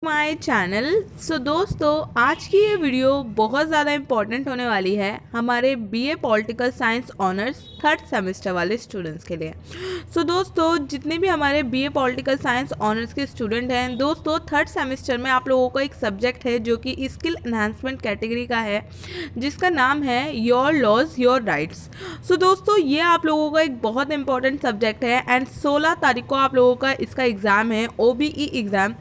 My channel. दोस्तों, आज की ये वीडियो बहुत ज़्यादा इम्पॉर्टेंट होने वाली है हमारे BA political science honours third semester वाले स्टूडेंट्स के लिए। दोस्तों, जितने भी हमारे बीए पॉलिटिकल साइंस ऑनर्स के स्टूडेंट हैं, दोस्तों थर्ड सेमेस्टर में आप लोगों को एक सब्जेक्ट है जो कि स्किल एनहांसमेंट कैटेगरी का है, जिसका नाम है योर लॉज योर राइट्स। दोस्तों, ये आप लोगों का एक बहुत इंपॉर्टेंट सब्जेक्ट है एंड 16 तारीख को आप लोगों का इसका एग्ज़ाम है, OBE एग्ज़ाम।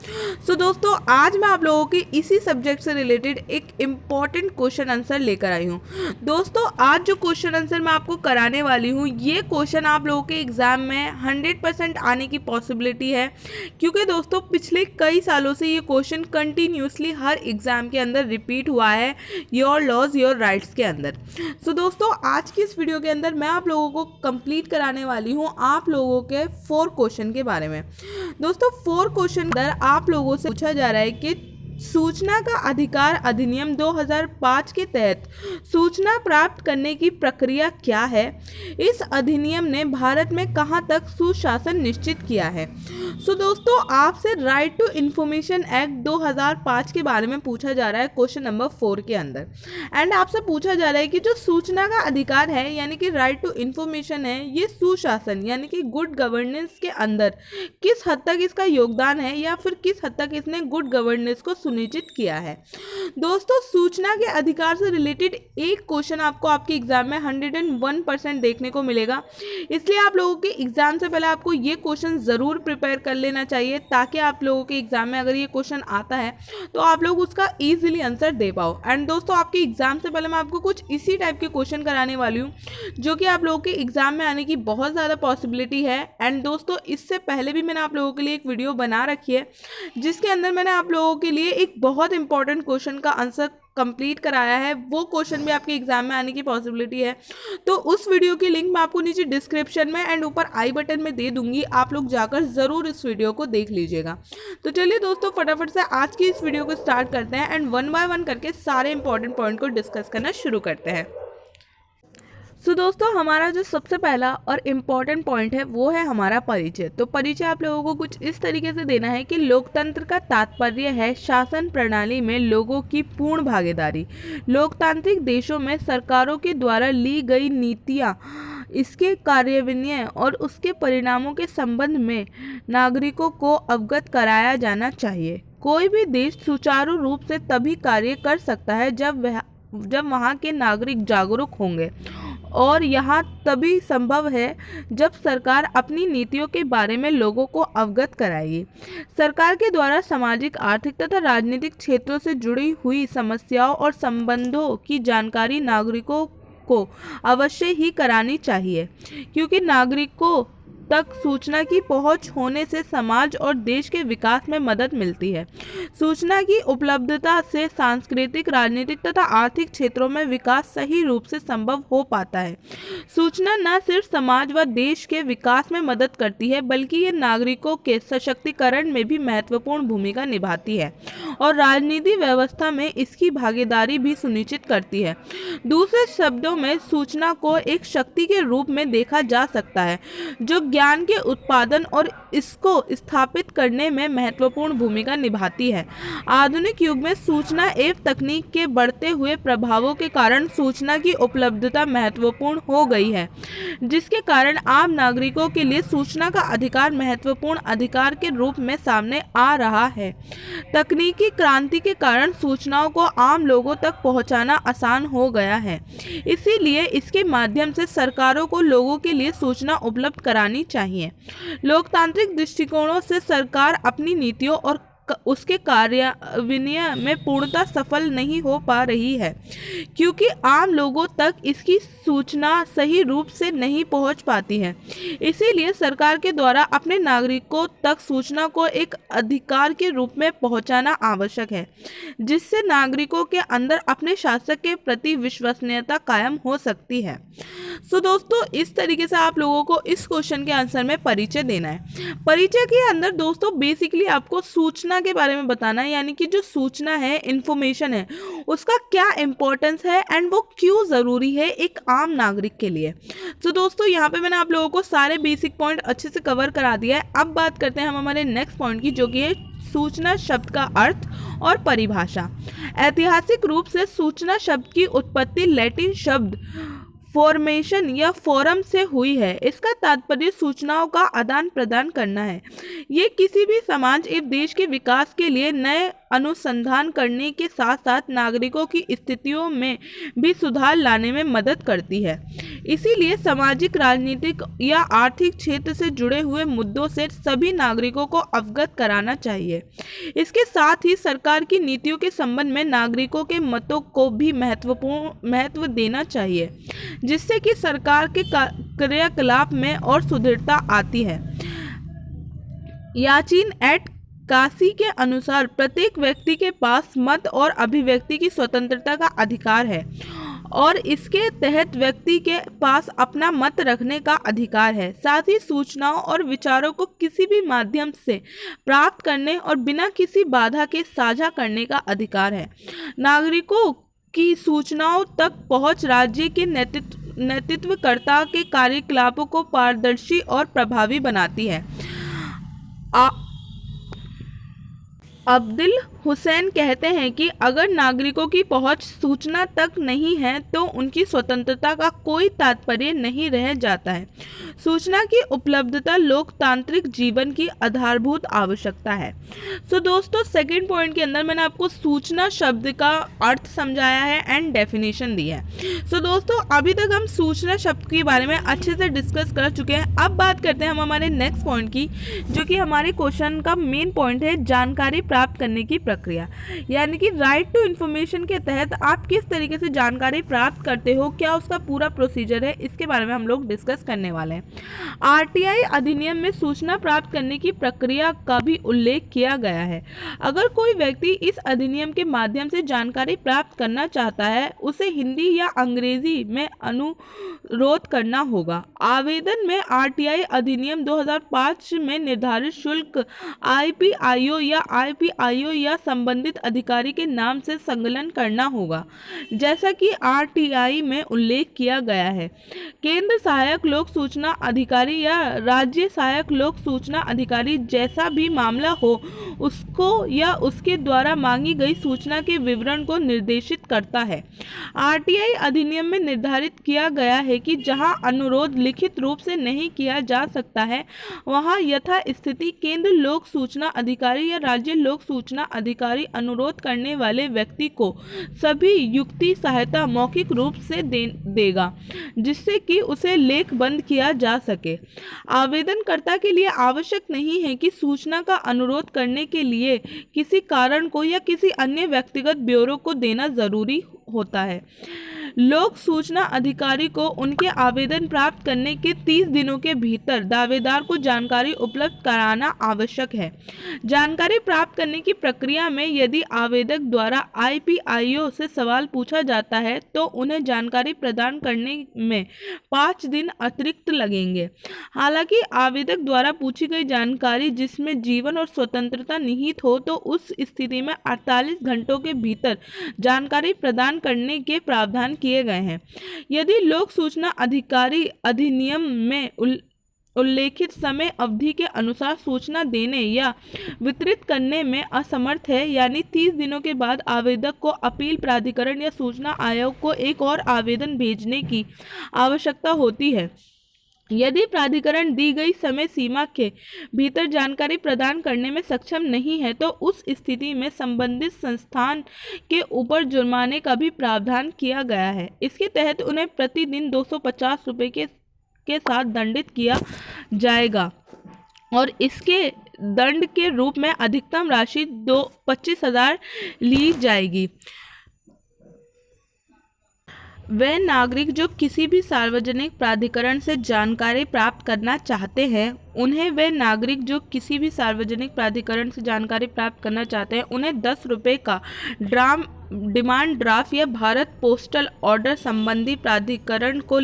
दोस्तों, आज मैं आप लोगों की इसी सब्जेक्ट से रिलेटेड एक इम्पॉर्टेंट क्वेश्चन आंसर लेकर आई हूँ। दोस्तों, आज जो क्वेश्चन आंसर मैं आपको कराने वाली हूँ, ये क्वेश्चन आप लोगों के एग्ज़ाम में 100% आने की पॉसिबिलिटी है, क्योंकि दोस्तों पिछले कई सालों से ये क्वेश्चन कंटिन्यूसली हर एग्ज़ाम के अंदर रिपीट हुआ है योर लॉज योर राइट्स के अंदर। दोस्तों, आज की इस वीडियो के अंदर मैं आप लोगों को कंप्लीट कराने वाली हूँ आप लोगों के 4 क्वेश्चन के बारे में। दोस्तों, 4 क्वेश्चन अंदर आप लोगों से पूछा जा रहा है कि सूचना का अधिकार अधिनियम 2005 के तहत सूचना प्राप्त करने की प्रक्रिया क्या है। इस अधिनियम ने भारत में कहां तक सुशासन निश्चित किया है। दोस्तों, आपसे राइट टू इंफॉर्मेशन एक्ट 2005 के बारे में पूछा जा रहा है क्वेश्चन नंबर 4 के अंदर। एंड आपसे पूछा जा रहा है कि जो सूचना का अधिकार है यानी कि राइट टू इंफॉर्मेशन है, ये सुशासन यानी कि गुड गवर्नेंस के अंदर किस हद तक इसका योगदान है या फिर किस हद तक इसने गुड गवर्नेंस को सुनिश्चित किया है। दोस्तों, सूचना के अधिकार से रिलेटेड एक क्वेश्चन आपको आपके एग्जाम में 101% देखने को मिलेगा, इसलिए आप लोगों के एग्जाम से पहले आपको ये क्वेश्चन ज़रूर प्रिपेयर कर लेना चाहिए, ताकि आप लोगों के एग्जाम में अगर ये क्वेश्चन आता है तो आप लोग उसका ईजिली आंसर दे पाओ। एंड दोस्तों, आपके एग्जाम से पहले मैं आपको कुछ इसी टाइप के क्वेश्चन कराने वाली हूँ जो कि आप लोगों के एग्जाम में आने की बहुत ज़्यादा पॉसिबिलिटी है। एंड दोस्तों, इससे पहले भी मैंने आप लोगों के लिए एक वीडियो बना रखी है जिसके अंदर मैंने आप लोगों के लिए एक बहुत इंपॉर्टेंट क्वेश्चन का आंसर कंप्लीट कराया है। वो क्वेश्चन भी आपके एग्जाम में आने की पॉसिबिलिटी है, तो उस वीडियो की लिंक मैं आपको नीचे डिस्क्रिप्शन में एंड ऊपर आई बटन में दे दूंगी, आप लोग जाकर ज़रूर इस वीडियो को देख लीजिएगा। तो चलिए दोस्तों, फटाफट से आज की इस वीडियो को स्टार्ट करते हैं एंड वन बाय वन करके सारे इंपॉर्टेंट पॉइंट को डिस्कस करना शुरू करते हैं। दोस्तों, हमारा जो सबसे पहला और इम्पॉर्टेंट पॉइंट है वो है हमारा परिचय। तो परिचय आप लोगों को कुछ इस तरीके से देना है कि लोकतंत्र का तात्पर्य है शासन प्रणाली में लोगों की पूर्ण भागीदारी। लोकतांत्रिक देशों में सरकारों के द्वारा ली गई नीतियाँ, इसके कार्यान्वयन और उसके परिणामों के संबंध में नागरिकों को अवगत कराया जाना चाहिए। कोई भी देश सुचारू रूप से तभी कार्य कर सकता है जब वहाँ के नागरिक जागरूक होंगे, और यहाँ तभी संभव है जब सरकार अपनी नीतियों के बारे में लोगों को अवगत कराएगी। सरकार के द्वारा सामाजिक, आर्थिक तथा राजनीतिक क्षेत्रों से जुड़ी हुई समस्याओं और संबंधों की जानकारी नागरिकों को अवश्य ही करानी चाहिए, क्योंकि नागरिकों तक सूचना की पहुंच होने से समाज और देश के विकास में मदद मिलती है। सूचना की उपलब्धता से सांस्कृतिक, राजनीतिक तथा आर्थिक क्षेत्रों में विकास सही रूप से संभव हो पाता है। सूचना न सिर्फ समाज व देश के विकास में मदद करती है, बल्कि ये नागरिकों के सशक्तिकरण में भी महत्वपूर्ण भूमिका निभाती है और राजनीति व्यवस्था में इसकी भागीदारी भी सुनिश्चित करती है। दूसरे शब्दों में, सूचना को एक शक्ति के रूप में देखा जा सकता है जो ज्ञान के उत्पादन और इसको स्थापित करने में महत्वपूर्ण भूमिका निभाती है। आधुनिक युग में सूचना एवं तकनीक के बढ़ते हुए प्रभावों के कारण सूचना की उपलब्धता महत्वपूर्ण हो गई है, जिसके कारण आम नागरिकों के लिए सूचना का अधिकार महत्वपूर्ण अधिकार के रूप में सामने आ रहा है। तकनीकी क्रांति के कारण सूचनाओं को आम लोगों तक पहुंचाना आसान हो गया है, इसीलिए इसके माध्यम से सरकारों को लोगों के लिए सूचना उपलब्ध करानी चाहिए। लोकतांत्रिक दृष्टिकोणों से सरकार अपनी नीतियों और उसके कार्यान्वयन में पूर्णतः सफल नहीं हो पा रही है, क्योंकि आम लोगों तक इसकी सूचना सही रूप से नहीं पहुंच पाती है। इसीलिए सरकार के द्वारा अपने नागरिकों तक सूचना को एक अधिकार के रूप में पहुंचाना आवश्यक है, जिससे नागरिकों के अंदर अपने शासक के प्रति विश्वसनीयता कायम हो सकती है। दोस्तों, इस तरीके से आप लोगों को इस क्वेश्चन के आंसर में परिचय देना है। परिचय के अंदर दोस्तों बेसिकली आपको सूचना के बारे में बताना है, यानी कि जो सूचना है, इंफॉर्मेशन है, उसका क्या इंपॉर्टेंस है एंड वो क्यों ज़रूरी है एक आम नागरिक के लिए। दोस्तों, यहाँ पे मैंने आप लोगों को सारे बेसिक पॉइंट अच्छे से कवर करा दिया है। अब बात करते हैं हम हमारे नेक्स्ट पॉइंट की, जो कि है सूचना शब्द का अर्थ और परिभाषा। ऐतिहासिक रूप से सूचना शब्द की उत्पत्ति लैटिन शब्द फॉर्मेशन या फोरम से हुई है। इसका तात्पर्य सूचनाओं का आदान प्रदान करना है। ये किसी भी समाज एवं देश के विकास के लिए नए अनुसंधान करने के साथ साथ नागरिकों की स्थितियों में भी सुधार लाने में मदद करती है। इसीलिए सामाजिक, राजनीतिक या आर्थिक क्षेत्र से जुड़े हुए मुद्दों से सभी नागरिकों को अवगत कराना चाहिए। इसके साथ ही सरकार की नीतियों के संबंध में नागरिकों के मतों को भी महत्व देना चाहिए, जिससे कि सरकार के क्रियाकलाप में और सुदृढ़ता आती है। याचीन एट कासी के अनुसार प्रत्येक व्यक्ति के पास मत और अभिव्यक्ति की स्वतंत्रता का अधिकार है और इसके तहत व्यक्ति के पास अपना मत रखने का अधिकार है। साथ ही सूचनाओं और विचारों को किसी भी माध्यम से प्राप्त करने और बिना किसी बाधा के साझा करने का अधिकार है। नागरिकों की सूचनाओं तक पहुंच राज्य के नेतृत्वकर्ता के कार्यकलापों को पारदर्शी और प्रभावी बनाती है। अब्दुल हुसैन कहते हैं कि अगर नागरिकों की पहुंच सूचना तक नहीं है तो उनकी स्वतंत्रता का कोई तात्पर्य नहीं रह जाता है। सूचना की उपलब्धता लोकतांत्रिक जीवन की आधारभूत आवश्यकता है। सो दोस्तों, सेकंड पॉइंट के अंदर मैंने आपको सूचना शब्द का अर्थ समझाया है एंड डेफिनेशन दी है। सो दोस्तों, अभी तक हम सूचना शब्द के बारे में अच्छे से डिस्कस कर चुके हैं। अब बात करते हैं हम हमारे नेक्स्ट पॉइंट की, जो कि हमारे क्वेश्चन का मेन पॉइंट है, जानकारी प्राप्त करने की प्रक्रिया। यानी कि राइट टू इन्फॉर्मेशन के तहत आप किस तरीके से जानकारी प्राप्त करते हो, क्या उसका पूरा प्रोसीजर है, इसके बारे में हम लोग डिस्कस करने वाले हैं। आरटीआई अधिनियम में सूचना प्राप्त करने की प्रक्रिया का भी उल्लेख किया गया है। अगर कोई व्यक्ति इस अधिनियम के माध्यम से जानकारी प्राप्त करना चाहता है, उसे हिंदी या अंग्रेजी में अनुरोध करना होगा। आवेदन में आरटीआई अधिनियम 2005 में निर्धारित शुल्क आईपीआईओ या संबंधित अधिकारी के नाम से संकलन करना होगा, जैसा कि आरटीआई में उल्लेख किया गया है। केंद्र सहायक लोक सूचना अधिकारी या राज्य सहायक लोक सूचना अधिकारी जैसा भी मामला हो, उसको या उसके द्वारा मांगी गई सूचना के विवरण को निर्देशित करता है। आरटीआई अधिनियम में निर्धारित किया गया है कि जहां अनुरोध लिखित रूप से नहीं किया जा सकता है, वहां यथा स्थिति केंद्र लोक सूचना अधिकारी या राज्य लोक सूचना अधिकारी अनुरोध करने वाले व्यक्ति को सभी युक्ति सहायता मौखिक रूप से देगा, जिससे कि उसे लेखबंद किया जा सके। आवेदनकर्ता के लिए आवश्यक नहीं है कि सूचना का अनुरोध करने के लिए किसी कारण को या किसी अन्य व्यक्तिगत ब्यौरे को देना जरूरी होता है। लोक सूचना अधिकारी को उनके आवेदन प्राप्त करने के 30 दिनों के भीतर दावेदार को जानकारी उपलब्ध कराना आवश्यक है। जानकारी प्राप्त करने की प्रक्रिया में यदि आवेदक द्वारा आईपीआईओ से सवाल पूछा जाता है तो उन्हें जानकारी प्रदान करने में 5 दिन अतिरिक्त लगेंगे। हालांकि आवेदक द्वारा पूछी गई जानकारी जिसमें जीवन और स्वतंत्रता निहित हो, तो उस स्थिति में 48 घंटों के भीतर जानकारी प्रदान करने के प्रावधान किए गए हैं। यदि लोक सूचना अधिकारी अधिनियम में उल्लेखित समय अवधि के अनुसार सूचना देने या वितरित करने में असमर्थ है, यानी 30 दिनों के बाद आवेदक को अपील प्राधिकरण या सूचना आयोग को एक और आवेदन भेजने की आवश्यकता होती है। यदि प्राधिकरण दी गई समय सीमा के भीतर जानकारी प्रदान करने में सक्षम नहीं है, तो उस स्थिति में संबंधित संस्थान के ऊपर जुर्माने का भी प्रावधान किया गया है। इसके तहत उन्हें प्रतिदिन 250 रुपये के साथ दंडित किया जाएगा और इसके दंड के रूप में अधिकतम राशि 25,000 ली जाएगी। वे नागरिक जो किसी भी सार्वजनिक प्राधिकरण से जानकारी प्राप्त करना चाहते हैं, उन्हें 10 रुपये का डिमांड ड्राफ्ट या भारत पोस्टल ऑर्डर संबंधी प्राधिकरण को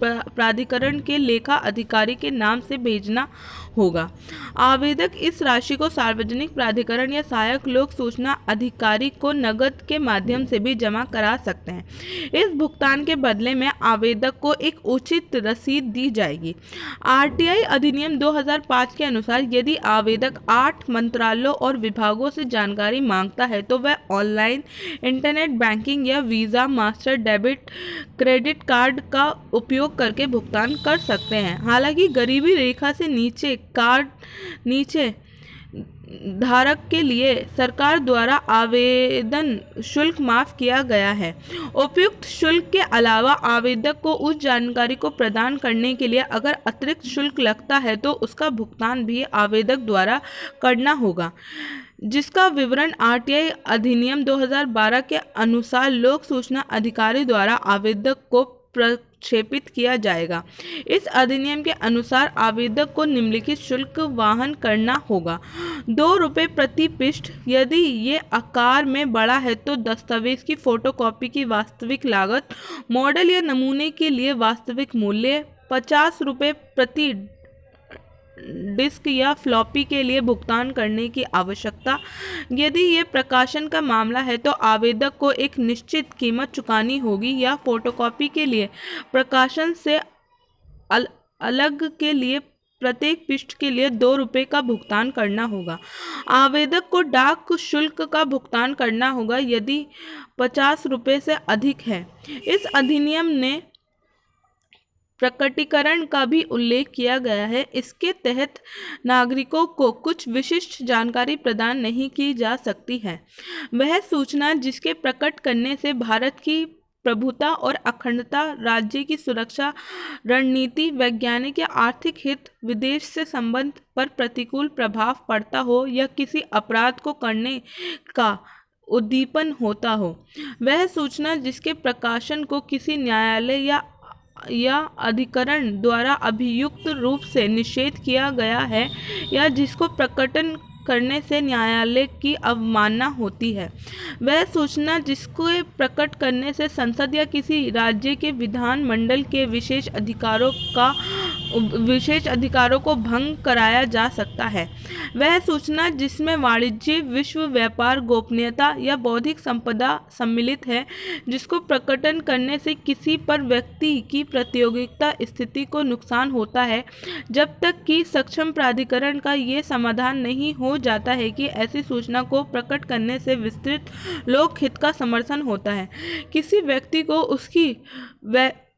प्राधिकरण के लेखा अधिकारी के नाम से भेजना होगा। आवेदक इस राशि को सार्वजनिक प्राधिकरण या सहायक लोक सूचना अधिकारी को नकद के माध्यम से भी जमा करा सकते हैं। इस भुगतान के बदले में आवेदक को एक उचित रसीद दी जाएगी। आरटीआई अधिनियम 2005 के अनुसार यदि आवेदक 8 मंत्रालयों और विभागों से जानकारी मांगता है तो वह ऑनलाइन, इंटरनेट बैंकिंग या visa, master, debit, credit card का उपयोग करके भुगतान कर सकते हैं। हालांकि गरीबी रेखा से नीचे धारक के लिए सरकार द्वारा आवेदन शुल्क माफ किया गया है। उपयुक्त शुल्क के अलावा आवेदक को उस जानकारी को प्रदान करने के लिए अगर अतिरिक्त शुल्क लगता है तो उसका भुगतान भी आवेदक द्वारा करना होगा, जिसका विवरण आरटीआई अधिनियम 2012 के अनुसार लोक सूचना अधिकारी द्वारा आवेदक को प्रक्षेपित किया जाएगा। इस अधिनियम के अनुसार आवेदक को निम्नलिखित शुल्क वहन करना होगा। 2 रुपये प्रति पृष्ठ। यदि ये आकार में बड़ा है तो दस्तावेज की फोटोकॉपी की वास्तविक लागत, मॉडल या नमूने के लिए वास्तविक मूल्य। 50 रुपये प्रति डिस्क या फ्लॉपी के लिए भुगतान करने की आवश्यकता। यदि ये प्रकाशन का मामला है तो आवेदक को एक निश्चित कीमत चुकानी होगी या फोटोकॉपी के लिए प्रकाशन से अलग के लिए प्रत्येक पृष्ठ के लिए 2 रुपये का भुगतान करना होगा। आवेदक को डाक शुल्क का भुगतान करना होगा यदि 50 रुपये से अधिक है। इस अधिनियम ने प्रकटीकरण का भी उल्लेख किया गया है। इसके तहत नागरिकों को कुछ विशिष्ट जानकारी प्रदान नहीं की जा सकती है। वह सूचना जिसके प्रकट करने से भारत की प्रभुता और अखंडता, राज्य की सुरक्षा, रणनीति, वैज्ञानिक या आर्थिक हित, विदेश से संबंध पर प्रतिकूल प्रभाव पड़ता हो या किसी अपराध को करने का उद्दीपन होता हो। वह सूचना जिसके प्रकाशन को किसी न्यायालय या अधिकरण द्वारा अभियुक्त रूप से निषेध किया गया है या जिसको प्रकटन करने से न्यायालय की अवमानना होती है। वह सूचना जिसको प्रकट करने से संसद या किसी राज्य के विधान मंडल के विशेष अधिकारों को भंग कराया जा सकता है। वह सूचना जिसमें वाणिज्य, विश्व व्यापार, गोपनीयता या बौद्धिक संपदा सम्मिलित है, जिसको प्रकटन करने से किसी पर व्यक्ति की प्रतियोगिता स्थिति को नुकसान होता है, जब तक कि सक्षम प्राधिकरण का ये समाधान नहीं हो जाता है कि ऐसी सूचना को प्रकट करने से विस्तृत लोक हित का समर्थन होता है। किसी व्यक्ति को उसकी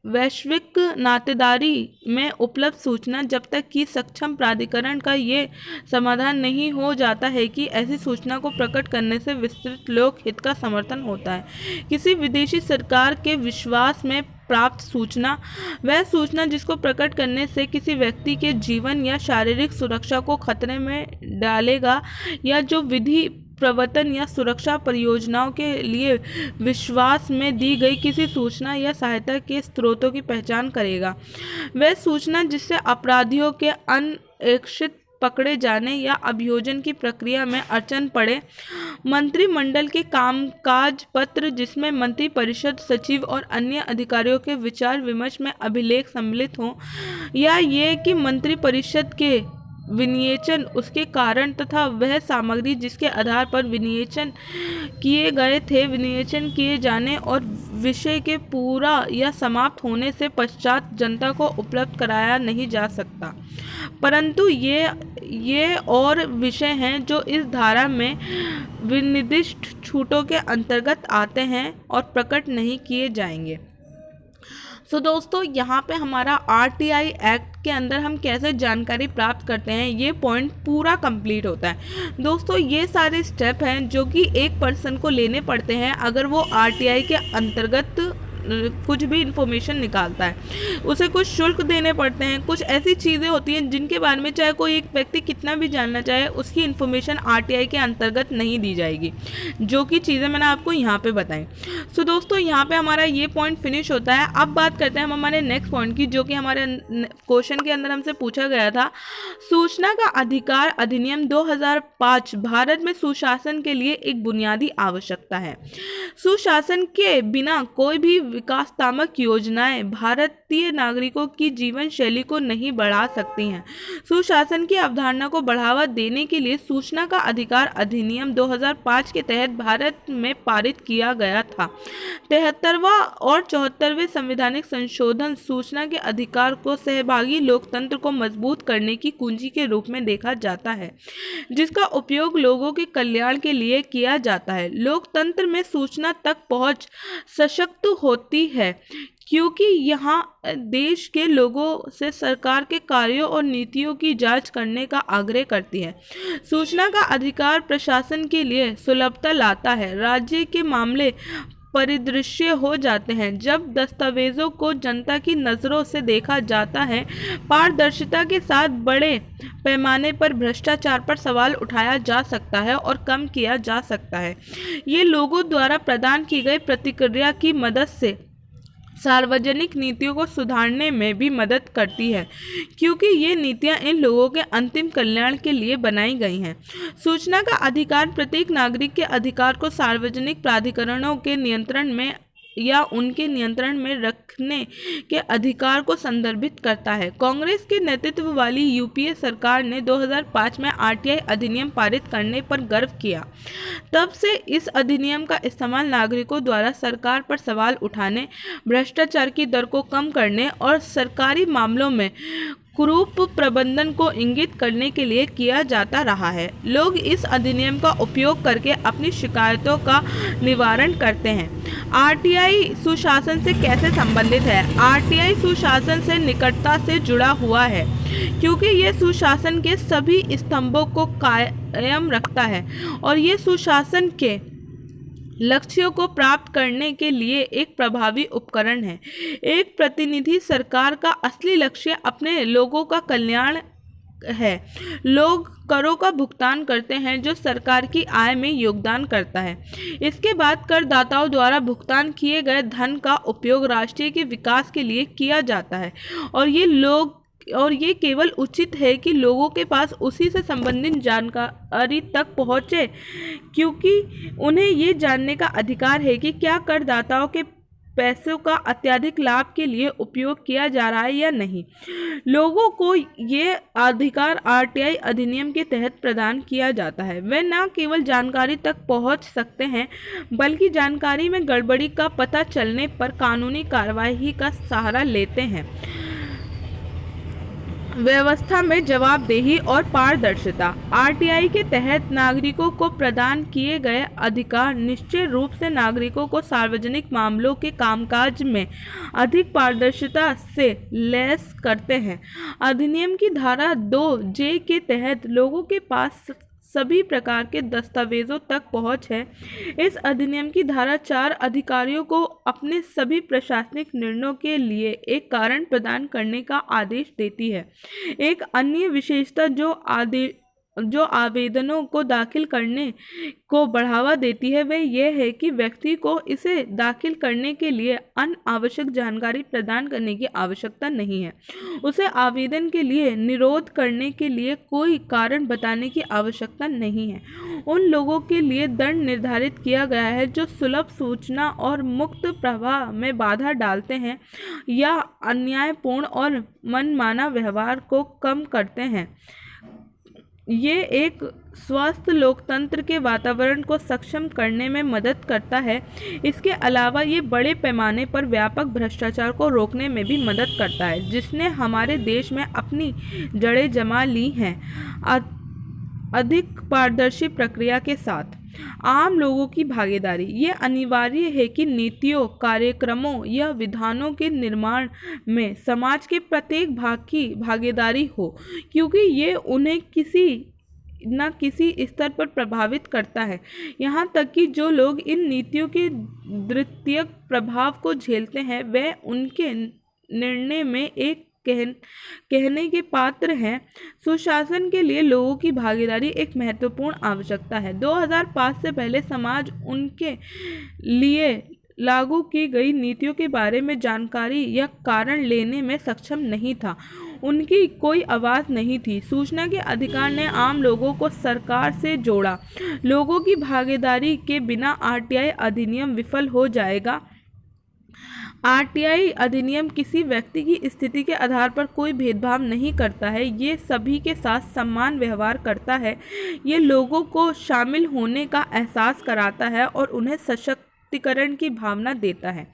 वैश्विक नातेदारी में उपलब्ध सूचना, जब तक कि सक्षम प्राधिकरण का ये समाधान नहीं हो जाता है कि ऐसी सूचना को प्रकट करने से विस्तृत लोक हित का समर्थन होता है। किसी विदेशी सरकार के विश्वास में प्राप्त सूचना, वह सूचना जिसको प्रकट करने से किसी व्यक्ति के जीवन या शारीरिक सुरक्षा को खतरे में डालेगा या जो विधि, प्रवर्तन या सुरक्षा परियोजनाओं के लिए विश्वास में दी गई किसी सूचना या सहायता के स्रोतों की पहचान करेगा। वह सूचना जिससे अपराधियों के अनपेक्षित पकड़े जाने या अभियोजन की प्रक्रिया में अड़चन पड़े। मंत्रिमंडल के कामकाज पत्र जिसमें मंत्री परिषद, सचिव और अन्य अधिकारियों के विचार विमर्श में अभिलेख सम्मिलित हों, या ये कि मंत्री परिषद के विनियोजन, उसके कारण तथा वह सामग्री जिसके आधार पर विनियोजन किए गए थे, विनियोजन किए जाने और विषय के पूरा या समाप्त होने से पश्चात जनता को उपलब्ध कराया नहीं जा सकता। परंतु ये और विषय हैं जो इस धारा में विनिर्दिष्ट छूटों के अंतर्गत आते हैं और प्रकट नहीं किए जाएंगे। दोस्तों, यहाँ पे हमारा आरटीआई एक्ट के अंदर हम कैसे जानकारी प्राप्त करते हैं, ये पॉइंट पूरा कंप्लीट होता है। दोस्तों, ये सारे स्टेप हैं जो कि एक पर्सन को लेने पड़ते हैं अगर वो आरटीआई के अंतर्गत कुछ भी इंफॉर्मेशन निकालता है। उसे कुछ शुल्क देने पड़ते हैं, कुछ ऐसी चीज़ें होती हैं जिनके बारे में चाहे कोई एक व्यक्ति कितना भी जानना चाहे, उसकी इन्फॉर्मेशन आरटीआई के अंतर्गत नहीं दी जाएगी, जो कि चीज़ें मैंने आपको यहाँ पे बताई। दोस्तों, यहाँ पे हमारा ये पॉइंट फिनिश होता है। अब बात करते हैं हम हमारे नेक्स्ट पॉइंट की, जो कि हमारे क्वेश्चन के अंदर हमसे पूछा गया था। सूचना का अधिकार अधिनियम 2005 भारत में सुशासन के लिए एक बुनियादी आवश्यकता है। सुशासन के बिना कोई भी विकासात्मक योजनाएं भारतीय नागरिकों की जीवन शैली को नहीं बढ़ा सकती हैं। सुशासन की अवधारणा को बढ़ावा देने के लिए सूचना का अधिकार अधिनियम 2005 के तहत भारत में पारित किया गया था। 73वां और 74वें संवैधानिक संशोधन सूचना के अधिकार को सहभागी लोकतंत्र को मजबूत करने की कुंजी के रूप में देखा जाता है, जिसका उपयोग लोगों के कल्याण के लिए किया जाता है। लोकतंत्र में सूचना तक पहुंच सशक्त होती है क्योंकि यहाँ देश के लोगों से सरकार के कार्यों और नीतियों की जांच करने का आग्रह करती है। सूचना का अधिकार प्रशासन के लिए सुलभता लाता है। राज्य के मामले परिदृश्य हो जाते हैं जब दस्तावेजों को जनता की नज़रों से देखा जाता है। पारदर्शिता के साथ बड़े पैमाने पर भ्रष्टाचार पर सवाल उठाया जा सकता है और कम किया जा सकता है। ये लोगों द्वारा प्रदान की गई प्रतिक्रिया की मदद से सार्वजनिक नीतियों को सुधारने में भी मदद करती है, क्योंकि ये नीतियां इन लोगों के अंतिम कल्याण के लिए बनाई गई हैं। सूचना का अधिकार प्रत्येक नागरिक के अधिकार को सार्वजनिक प्राधिकरणों के नियंत्रण में या उनके नियंत्रण में रखने के अधिकार को संदर्भित करता है। कांग्रेस के नेतृत्व वाली यूपीए सरकार ने 2005 में आरटीआई अधिनियम पारित करने पर गर्व किया। तब से इस अधिनियम का इस्तेमाल नागरिकों द्वारा सरकार पर सवाल उठाने, भ्रष्टाचार की दर को कम करने और सरकारी मामलों में कुरूप प्रबंधन को इंगित करने के लिए किया जाता रहा है। लोग इस अधिनियम का उपयोग करके अपनी शिकायतों का निवारण करते हैं। आरटीआई सुशासन से कैसे संबंधित है? आरटीआई सुशासन से निकटता से जुड़ा हुआ है क्योंकि यह सुशासन के सभी स्तंभों को कायम रखता है और ये सुशासन के लक्ष्यों को प्राप्त करने के लिए एक प्रभावी उपकरण है। एक प्रतिनिधि सरकार का असली लक्ष्य अपने लोगों का कल्याण है। लोग करों का भुगतान करते हैं जो सरकार की आय में योगदान करता है। इसके बाद करदाताओं द्वारा भुगतान किए गए धन का उपयोग राष्ट्र के विकास के लिए किया जाता है और ये केवल उचित है कि लोगों के पास उसी से संबंधित जानकारी तक पहुँचे, क्योंकि उन्हें ये जानने का अधिकार है कि क्या करदाताओं के पैसों का अत्यधिक लाभ के लिए उपयोग किया जा रहा है या नहीं। लोगों को ये अधिकार आरटीआई अधिनियम के तहत प्रदान किया जाता है। वे न केवल जानकारी तक पहुंच सकते हैं बल्कि जानकारी में गड़बड़ी का पता चलने पर कानूनी कार्रवाई का सहारा लेते हैं। व्यवस्था में जवाबदेही और पारदर्शिता। आरटीआई के तहत नागरिकों को प्रदान किए गए अधिकार निश्चित रूप से नागरिकों को सार्वजनिक मामलों के कामकाज में अधिक पारदर्शिता से लैस करते हैं। अधिनियम की धारा 2(j) के तहत लोगों के पास सभी प्रकार के दस्तावेजों तक पहुंच है। इस अधिनियम की धारा 4 अधिकारियों को अपने सभी प्रशासनिक निर्णयों के लिए एक कारण प्रदान करने का आदेश देती है। एक अन्य विशेषता जो आवेदनों को दाखिल करने को बढ़ावा देती है वह यह है कि व्यक्ति को इसे दाखिल करने के लिए अनावश्यक जानकारी प्रदान करने की आवश्यकता नहीं है। उसे आवेदन के लिए निरोध करने के लिए कोई कारण बताने की आवश्यकता नहीं है। उन लोगों के लिए दंड निर्धारित किया गया है जो सुलभ सूचना और मुक्त प्रवाह में बाधा डालते हैं या अन्यायपूर्ण और मनमाना व्यवहार को कम करते हैं। ये एक स्वस्थ लोकतंत्र के वातावरण को सक्षम करने में मदद करता है। इसके अलावा ये बड़े पैमाने पर व्यापक भ्रष्टाचार को रोकने में भी मदद करता है, जिसने हमारे देश में अपनी जड़ें जमा ली हैं। अधिक पारदर्शी प्रक्रिया के साथ आम लोगों की भागीदारी। ये अनिवार्य है कि नीतियों, कार्यक्रमों या विधानों के निर्माण में समाज के प्रत्येक भाग की भागीदारी हो, क्योंकि ये उन्हें किसी न किसी स्तर पर प्रभावित करता है। यहाँ तक कि जो लोग इन नीतियों के द्वितीयक प्रभाव को झेलते हैं वे उनके निर्णय में एक कहने के पात्र हैं। सुशासन के लिए लोगों की भागीदारी एक महत्वपूर्ण आवश्यकता है। 2005 से पहले समाज उनके लिए लागू की गई नीतियों के बारे में जानकारी या कारण लेने में सक्षम नहीं था। उनकी कोई आवाज़ नहीं थी। सूचना के अधिकार ने आम लोगों को सरकार से जोड़ा। लोगों की भागीदारी के बिना आरटीआई अधिनियम विफल हो जाएगा। आरटीआई अधिनियम किसी व्यक्ति की स्थिति के आधार पर कोई भेदभाव नहीं करता है। ये सभी के साथ समान व्यवहार करता है। ये लोगों को शामिल होने का एहसास कराता है और उन्हें सशक्तिकरण की भावना देता है।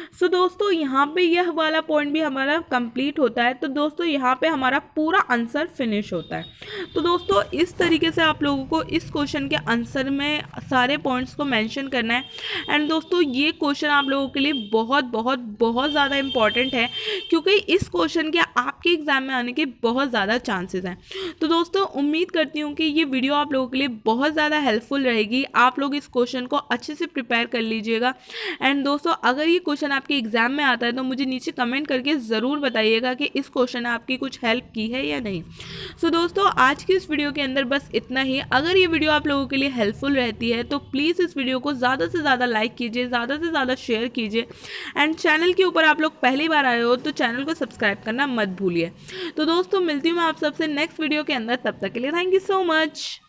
सो दोस्तों यहाँ पे यह वाला पॉइंट भी हमारा कंप्लीट होता है। तो दोस्तों यहाँ पे हमारा पूरा आंसर फिनिश होता है। तो दोस्तों इस तरीके से आप लोगों को इस क्वेश्चन के आंसर में सारे पॉइंट्स को मेंशन करना है। एंड दोस्तों ये क्वेश्चन आप लोगों के लिए बहुत बहुत बहुत ज़्यादा इंपॉर्टेंट है, क्योंकि इस क्वेश्चन के आपके एग्जाम में आने के बहुत ज़्यादा चांसेस हैं। तो दोस्तों उम्मीद करती हूँ कि ये वीडियो आप लोगों के लिए बहुत ज़्यादा हेल्पफुल रहेगी। आप लोग इस क्वेश्चन को अच्छे से प्रिपेयर कर लीजिएगा। एंड दोस्तों अगर ये क्वेश्चन आपके एग्जाम में आता है तो मुझे नीचे कमेंट करके ज़रूर बताइएगा कि इस क्वेश्चन ने आपकी कुछ हेल्प की है या नहीं। सो दोस्तों आज की इस वीडियो के अंदर बस इतना ही। अगर ये वीडियो आप लोगों के लिए हेल्पफुल रहती है तो प्लीज़ इस वीडियो को ज़्यादा से ज़्यादा लाइक कीजिए, ज़्यादा से ज़्यादा शेयर कीजिए। एंड चैनल के ऊपर आप लोग पहली बार आए हो तो चैनल को सब्सक्राइब करना मत भूलिए। तो दोस्तों मिलती हूँ मैं आप सबसे नेक्स्ट वीडियो के अंदर। तब तक के लिए थैंक यू सो मच।